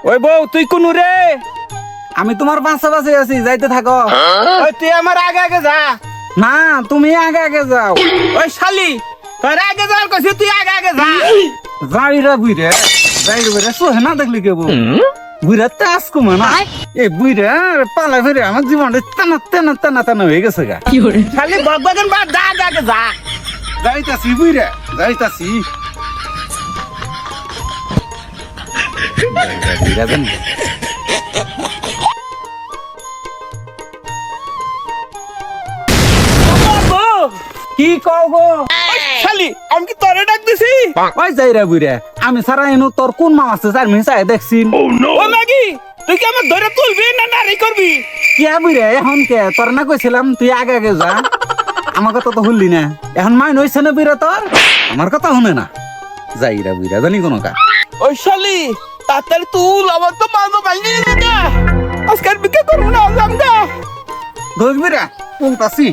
ওই বউ তুই কোন রে? আমি তোমার পাশাপাশি আছি, যাইতে থাকো। ওই তুই আমার আগে আগে যা। না, তুমি আগে আগে যাও। ওই শালি তোর আগে যাওয়ার কইছি, তুই আগে আগে যা। যাইরা বুইরে, যাইরা বুইরে সোহে না দেখলি কেবো বুইরা তাস কুমা না। এ বুইরা পালা ফিরে আমার জীবনটা টানা টানা টানা টানা হয়ে গেছে গা। শালি বকবকেন বাদ, যা আগে আগে যা। যাইতাছি বুইরা, যাইতাছি। কি কও গো? শালি আমি কি তোরে ডাক দিছি? ওই যাইরা বুইরা, আমি সারা এনো তোর কোন মাম আছে চার মিনিট আগে দেখছি। ও মাগি তুই কি আমার ধরে তুলবি না নারী করবি? কে বুইরা এখন কে? তোর না কইছিলাম তুই আগে আগে যা। আমার কথা তো শুনলি না, এখন মাইন হইছে না বুইরা তোর? আমার কথা শুনে না। যাইরা বুইরা জানি কোন কা। ওই শালি তাড়াতাড়ি তুল, আমার তো মালবা বাইরে গেছে না। আজকাল বিকে করব না, যাম না। ধর বুইরা, শুনতাছি।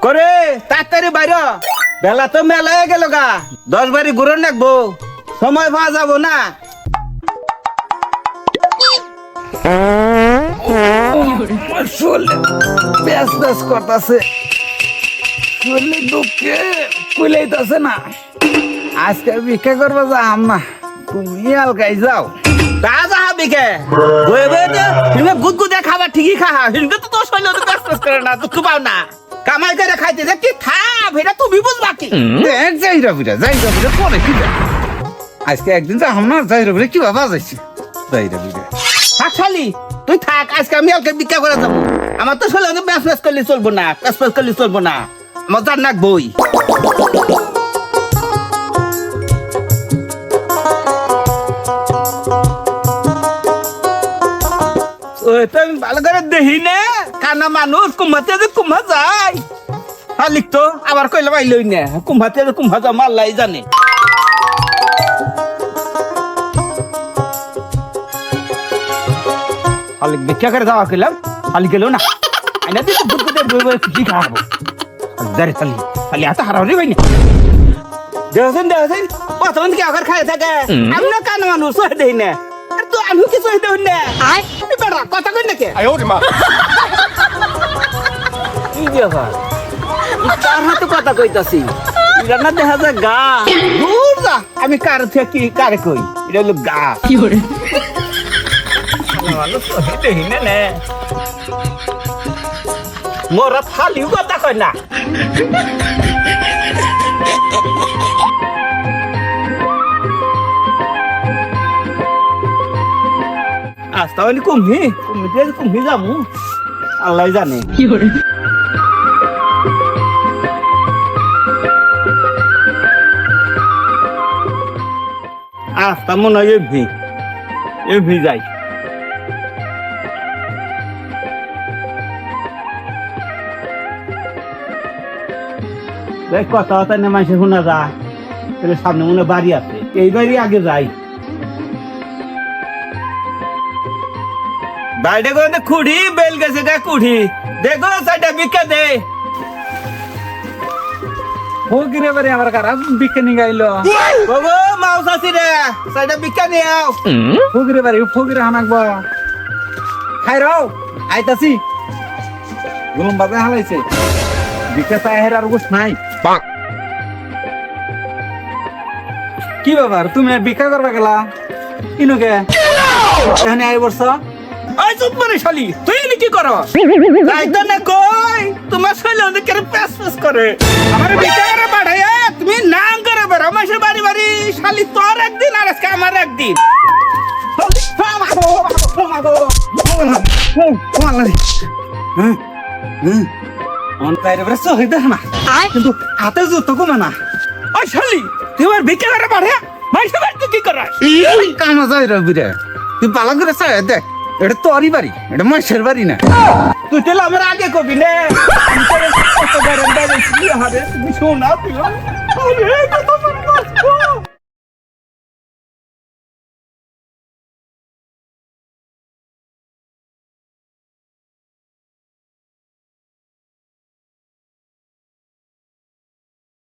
করে তাড়াতাড়ি বাইর, বেলা তো মেলা হয়ে গেল গা। 10 বারি ঘুরে রাখবো, সময় পাওয়া যাবো না। প্যাস প্যাস করতাছে, শরীরে দুঃখে কুলাইতাছে না। আজকে ভিক্ষা করবা যাম না, তুমি আলকাই যাও। তা যাবি কে? বয়ে বয়ে দে, হিমে গুদগুদে খাবার ঠিকই খা। হিমে তো তোর শরীরে তো প্যাস করে না, দুঃখ পাও না। কামাই করে খাইতে যে কি খাব, এটা তুমি বুঝবা কি? যাইরা বুড়া, যাইরা বুড়া পরে কি যা। আজকে একদিন যা আমরা যাইরা বুড়া কি বাবা যাইছি। যাইরা বুড়া থাক শালি, তুই থাক, আজকে আমি কালকে ভিক্ষা করে যাবো। আমার তো শরীরে প্যাস প্যাস করলে চলবো না, প্যাস প্যাস করলে চলবো না। আমার জান নাক বই। ওই তো আমি ভালো করে দেখি না, কানা মানুষ কুম্ভাতে যে কুম্ভা যায়। শালিক তো আবার কইলে পাইলই না, কুম্ভাতে যে কুম্ভা যা মাল্লাই জানে। শালিক ভিক্ষা করে যাওয়া কইলাম, শালি গেল না। আইনা দিয়ে তো বুদ্ধি বই বই খুশি খাওয়াবো। দাঁড়ে শালি, শালি এত হারাহারি হয়নি। দেহসেন প্রথম থেকে আবার খাই থাকে। আমি না কানা মানুষ সহে দেই না, আর তো আমি কি সহে দেই না। বেড়া কথা কই নাকি? কি ব্যাপার, কার হাতে কথা কইতাছি? এটা না দেখা যায় গা। দূর যা, আমি কার থেকে কি কারে কই? এটা হলো গা। কি করে মোরা ফালিও কথা কয় না। আজ তাহলে কুম্ভি যাবো, আল্লাহ জানে। কি করে আজ তা মনে হয় এভি যাই। কথা কথা না মানুষের শোনা যায়, সামনে মনে বাড়ি আছে, এই বাড়ি আগে যাই। বাড়িটা করে খুঁড়ি বেল গেছে গা কুড়ি, দেখো সাইডটা ভিক্ষা দে। ফকিরে বাড়ি আমার কারা ভিক্ষা নিয়ে গাইলো। বাবু মাউস আছি রে, সাইডটা ভিক্ষা নিয়ে আও। ফকিরে বাড়ি ফকিরে হানাকবো। খাই রাও আইতাছি। গোলম বাজে হালাইছে, ভিক্ষা চাই হের আর গোস নাই। কি ব্যাপার, তুমি ভিক্ষা করবা গেলা ইনুকে? এখানে আই বর্ষ আই চুপ করে শালি, তুই এনে কি করো? যাইতো না কই, তোমার ছেলে ওদের কেন প্যাস প্যাস করে? আমার ভিক্ষা করে পাঠায়, তুমি নাম করে বেরো মাসের বাড়ি বাড়ি। শালি তোর একদিন আর আজকে আমার একদিন। কিন্তু হাতে জুতো কমে না। ওই শালি তুই আমার ভিক্ষা করে পাঠায় মাসের বাড়িতে কি করাস? কামা যাই রে বিরে, তুই পালা করে চাই দেখ এটা তোরই বাড়ি, এটা মাসের বাড়ি না। তুই তাহলে আমার আগে কবি না আমি তোর কত গরম বাড়ি ছিল, আরে তুমি শোনা তুই আরে কত বড়